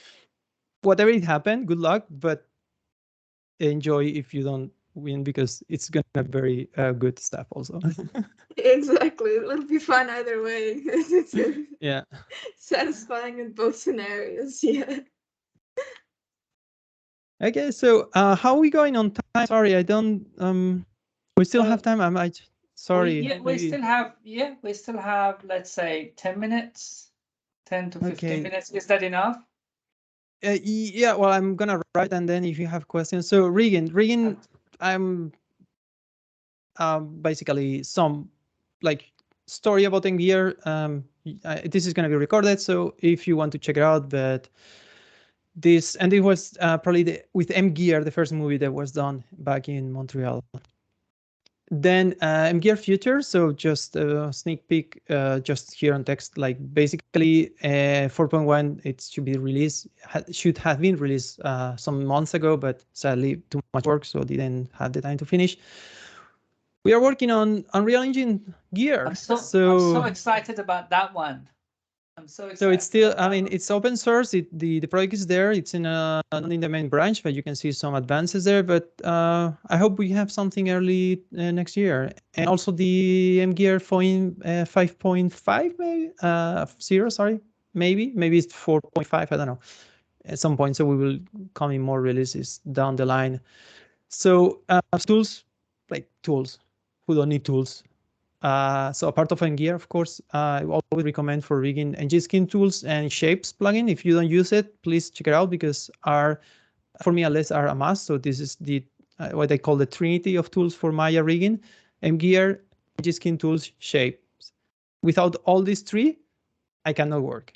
whatever it happened, good luck, but enjoy if you don't win because it's gonna be very good stuff also. Exactly. It'll be fun either way. It's Yeah. satisfying in both scenarios. Yeah. Okay, so how are we going on time? Sorry, I don't we still have time. Sorry. We still have, let's say 10 minutes, 10 to 15 minutes. Is that enough? Yeah, well, I'm gonna write, and then if you have questions. So Regan, I'm basically some like story about Engear. This is gonna be recorded, so if you want to check it out, but it was probably with Gear, the first movie that was done back in Montreal. Then Gear Future, so just a sneak peek, just here on text, like basically 4.1, it should be released, should have been released some months ago, but sadly too much work, so didn't have the time to finish. We are working on Unreal Engine Gear. I'm so excited about that one. I'm so excited. So it's still, I mean, it's open source. The project is there. It's not in the main branch, but you can see some advances there. But I hope we have something early next year. And also the MGear 5.5, maybe 0. Sorry, maybe it's 4.5. I don't know. At some point, so we will come in more releases down the line. So tools, like tools. Who don't need tools? So a part of Engear, of course, I always recommend for rigging ng-skin tools and shapes plugin. If you don't use it, please check it out because for me at least, are a must. So this is the what I call the trinity of tools for Maya rigging: Engear, ng-skin tools, shapes. Without all these three, I cannot work,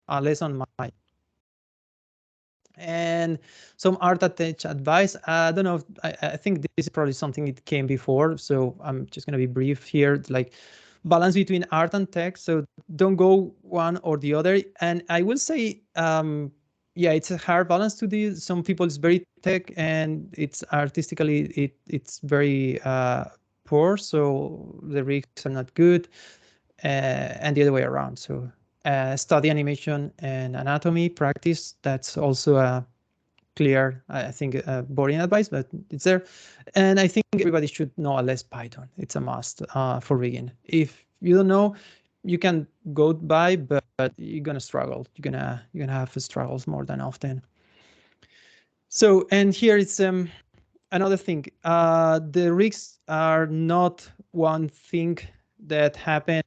unless on my. And some art attached advice. I don't know. If, I think this is probably something that came before, so I'm just gonna be brief here. Like balance between art and text. So don't go one or the other. And I will say, yeah, it's a hard balance to do. Some people it's very tech and it's artistically it's very poor. So the rigs are not good, and the other way around. So study animation and anatomy practice. That's also a clear, I think, boring advice, but it's there. And I think everybody should know at least Python. It's a must for rigging. If you don't know, you can go by, but you're gonna struggle. You're gonna have struggles more than often. So, and here it's another thing. The rigs are not one thing that happen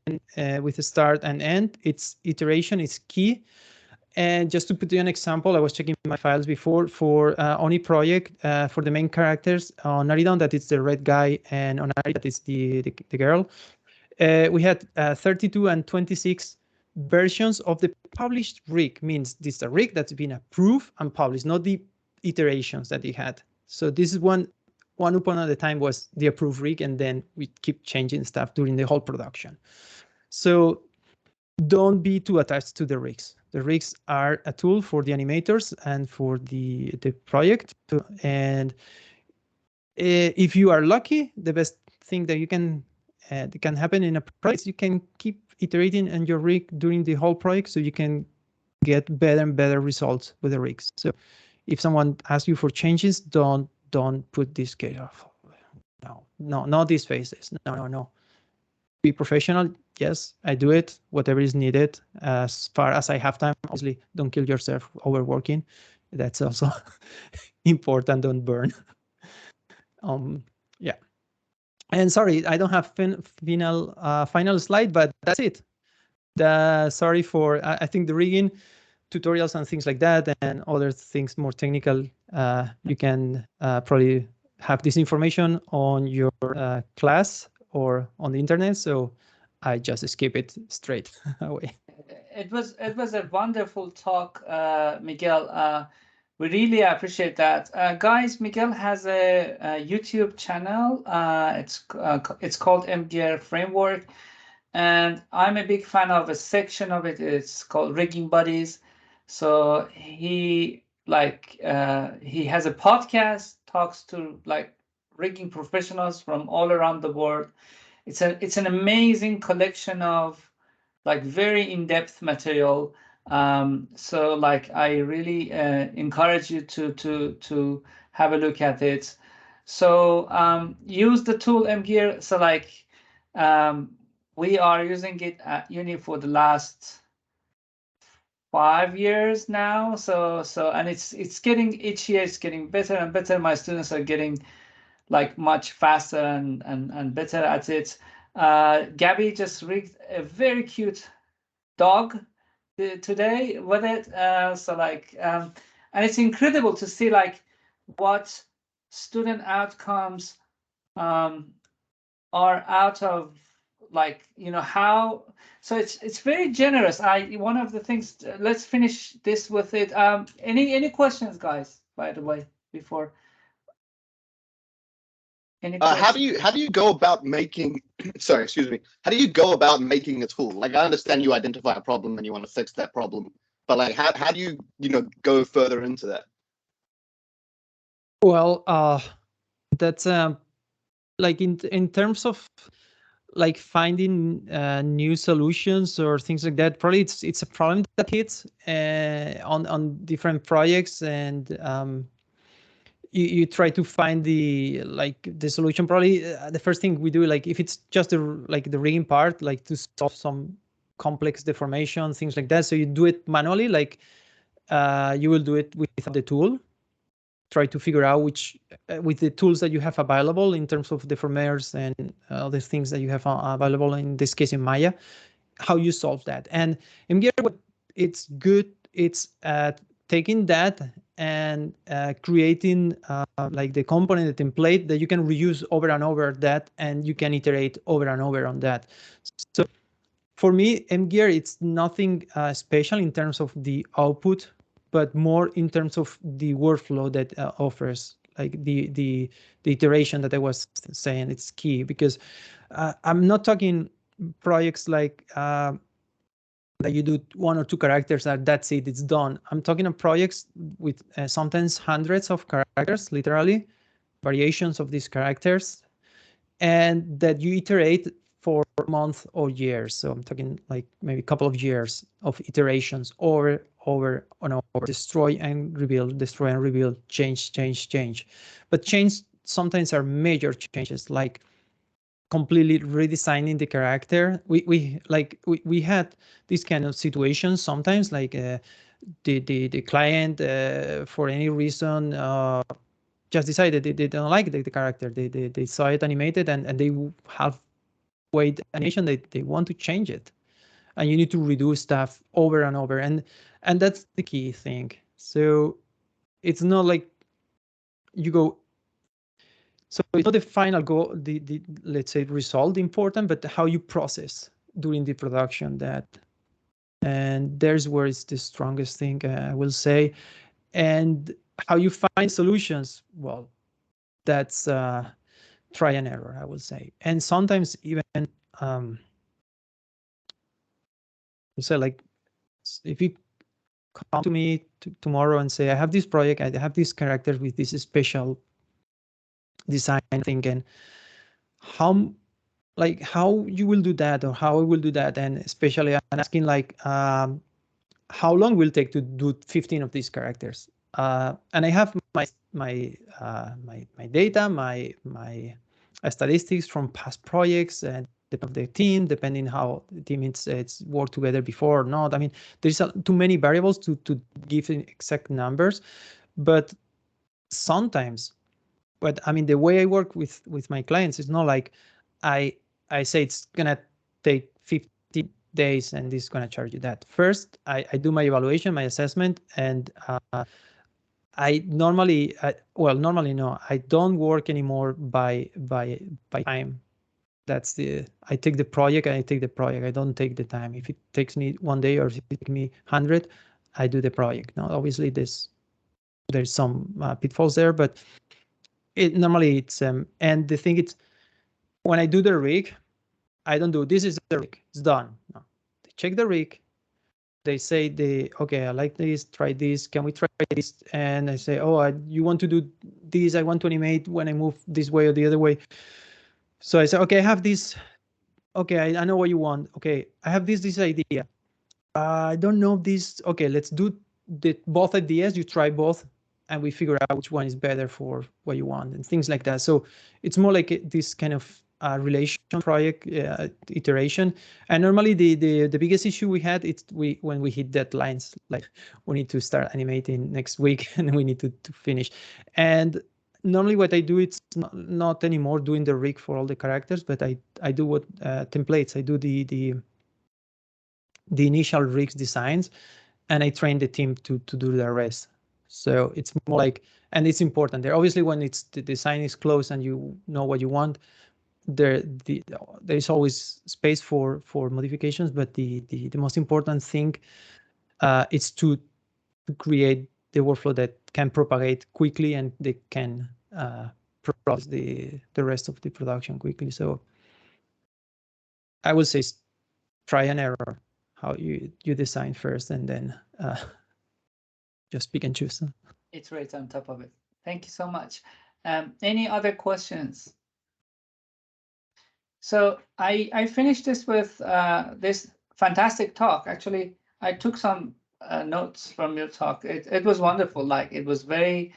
with a start and end. It's iteration is key. And just to put you an example, I was checking my files before for Oni project for the main characters on Naridon, that is the red guy, and on Ari, that is the girl. We had 32 and 26 versions of the published rig. Means this is a rig that's been approved and published, not the iterations that he had. So this is one upon at a time was the approved rig, and then we keep changing stuff during the whole production. So don't be too attached to the rigs. The rigs are a tool for the animators and for the project. And if you are lucky, the best thing that can happen in a project, you can keep iterating on your rig during the whole project, so you can get better and better results with the rigs. So if someone asks you for changes, don't put this case off. No, not these phases. No. Be professional. Yes, I do it, whatever is needed as far as I have time. Obviously, don't kill yourself overworking. That's also important. Don't burn. Yeah. And sorry, I don't have final slide, but that's it. Sorry for, I think the rigging tutorials and things like that and other things more technical, you can probably have this information on your class or on the internet. So I just skip it straight away. It was a wonderful talk, Miguel. We really appreciate that, guys. Miguel has a YouTube channel. It's called MGear Framework, and I'm a big fan of a section of it. It's called Rigging Buddies. So he has a podcast, talks to like rigging professionals from all around the world. It's an amazing collection of like very in-depth material. So like I really encourage you to have a look at it. So use the tool MGear. So like we are using it at uni for the last 5 years now. So and it's getting each year it's getting better and better. My students are getting like much faster and better at it. Gabby just rigged a very cute dog today with it. And it's incredible to see like what student outcomes are out of like, how. So it's very generous. One of the things, let's finish this with it. Any questions, guys, by the way, before? How do you go about making sorry, excuse me, how do you go about making a tool? Like, I understand you identify a problem and you want to fix that problem, but like how do you go further into that? Well, that's like in terms of like finding new solutions or things like that, probably it's a problem that hits on different projects, and you try to find the solution. Probably the first thing we do, like if it's just the rigging part, like to solve some complex deformation, things like that. So you do it manually, like you will do it with the tool. Try to figure out which with the tools that you have available in terms of deformers and other things that you have available, in this case in Maya, how you solve that. And in Gear, what it's good, it's taking that and creating like the component, the template that you can reuse over and over that, and you can iterate over and over on that. So for me, MGear, it's nothing special in terms of the output, but more in terms of the workflow that offers, like the iteration that I was saying. It's key because I'm not talking projects like that you do 1 or 2 characters and that's it, it's done. I'm talking of projects with sometimes hundreds of characters, literally variations of these characters, and that you iterate for months or years. So I'm talking like maybe a couple of years of iterations over and over, destroy and rebuild, change. But change sometimes are major changes, like completely redesigning the character. We had these kind of situations sometimes, like the client for any reason just decided they don't like the character. They saw it animated and they have weight animation. They want to change it, and you need to redo stuff over and over, and that's the key thing. So it's not like you go. So it's not the final goal, the let's say result important, but how you process during the production that, and there's where it's the strongest thing I will say, and how you find solutions. Well, that's try and error, I would say, and sometimes even say like if you come to me tomorrow and say I have this project, I have these characters with this special design thing, and how you will do that or how I will do that, and especially I'm asking like how long will it take to do 15 of these characters, and I have my data, my statistics from past projects and the team, depending how the team it's worked together before or not. I mean, there's too many variables to give exact numbers, but sometimes. But I mean, the way I work with my clients is not like I say it's gonna take 50 days and this is gonna charge you that. First, I do my evaluation, my assessment, and I normally no, I don't work anymore by time. That's I take the project and I take the project. I don't take the time. If it takes me 1 day or if it takes me 100, I do the project. Now, obviously, there's some pitfalls there, but normally it's and the thing is, when I do the rig, I don't do this is the rig, it's done. No, they check the rig. They say okay, I like this, try this, can we try this? And I say, oh, you want to do this, I want to animate when I move this way or the other way. So I say, okay, I have this, okay, I know what you want. Okay, I have this idea. I don't know this. Okay, let's do both ideas. You try both, and we figure out which one is better for what you want and things like that. So it's more like this kind of relation project iteration. And normally the biggest issue we had is when we hit deadlines, like we need to start animating next week and we need to finish. And normally what I do, it's not anymore doing the rig for all the characters, but I do what templates. I do the initial rigs designs, and I train the team to do the rest. So it's more like, and it's important there. Obviously, when the design is close and you know what you want, there is always space for modifications. But the most important thing is to create the workflow that can propagate quickly and they can process the rest of the production quickly. So I would say try and error, how you design first, and then just pick and choose. Iterate on top of it. Thank you so much. Any other questions? So I finished this with this fantastic talk. Actually, I took some notes from your talk. It was wonderful. Like, it was very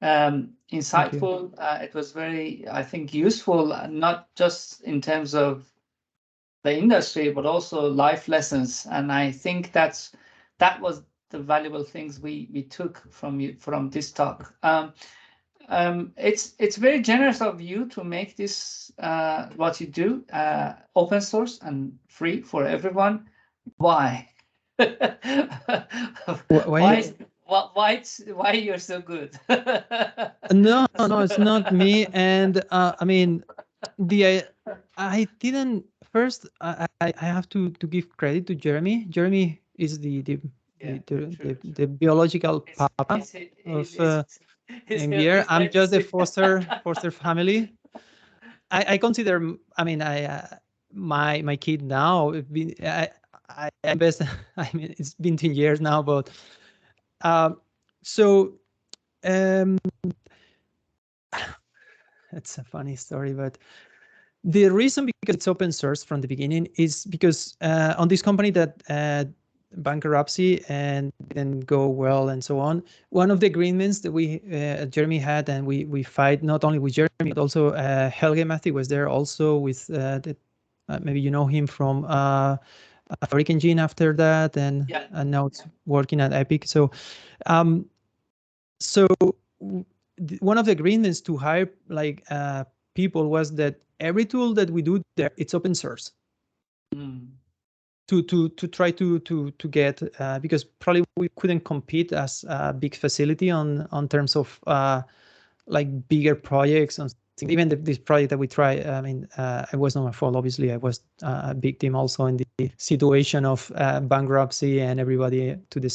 insightful. It was very, I think, useful, not just in terms of the industry, but also life lessons. And I think that was the valuable things we took from this talk. It's very generous of you to make this what you do open source and free for everyone. Why? Why you're so good? No, it's not me. And I mean, I didn't first. I have to give credit to Jeremy. Jeremy is Yeah, the biological papa of Engier. I'm just the foster family. I consider. I mean, my kid now. I invest. I mean, it's been 10 years now, but so it's a funny story, but the reason because it's open source from the beginning is because on this company that bankruptcy and didn't go well and so on, one of the agreements that we Jeremy had, and we fight not only with Jeremy but also Helge Matthew was there also with maybe you know him from Fabric Engine after that, and now it's working at Epic. So one of the agreements to hire like people was that every tool that we do there, it's open source. To try to get because probably we couldn't compete as a big facility on terms of like bigger projects on even this project that we try. I mean, it was not my fault. Obviously, I was a victim also in the situation of bankruptcy and everybody to the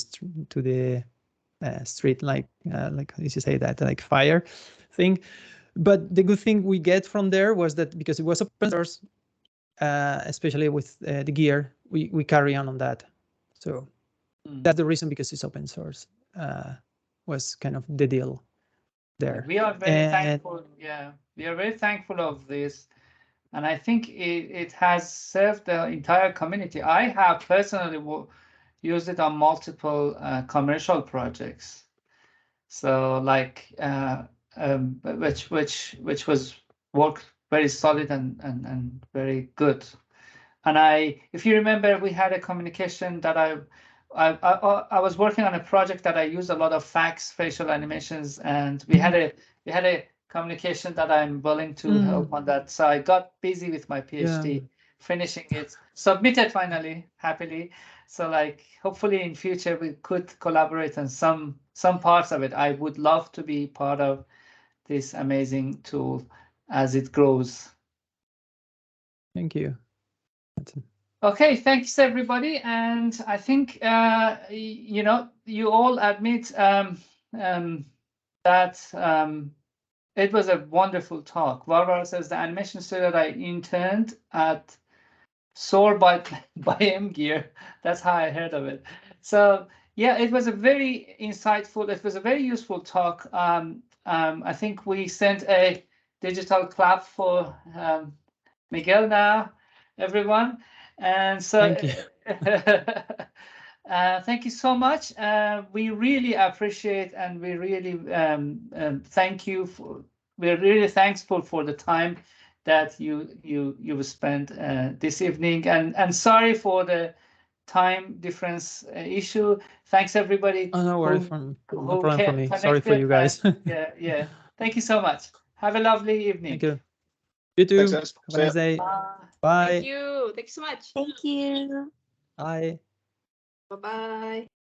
street, like how you say that, like fire thing. But the good thing we get from there was that because it was open source, especially with the gear, we carry on that. So that's the reason, because it's open source, was kind of the deal there. We are very thankful. Yeah, we are very thankful of this. And I think it has served the entire community. I have personally used it on multiple commercial projects. So like which was worked very solid and very good. And if you remember, we had a communication that I was working on a project that I used a lot of fax facial animations, and we had a communication that I'm willing to help on that. So I got busy with my PhD, finishing it, submitted finally, happily. So like hopefully in future we could collaborate on some parts of it. I would love to be part of this amazing tool as it grows. Thank you. Okay, thanks everybody, and I think you know, you all admit that it was a wonderful talk. Varvara says the animation studio that I interned at Soar by MGear. That's how I heard of it. So yeah, it was a very insightful. It was a very useful talk. I think we sent a digital clap for Miquel now, everyone. And so thank you. thank you so much. We really appreciate, and we really thank you for. We're really thankful for the time that you spent this evening, and sorry for the time difference issue. Thanks everybody. Oh, no worries, no problem for me. Sorry for you guys. Yeah. Thank you so much. Have a lovely evening. Thank you. You too. Thanks, Have a nice day. Bye. Thank you. Thank you so much. Thank you. Bye. Bye-bye.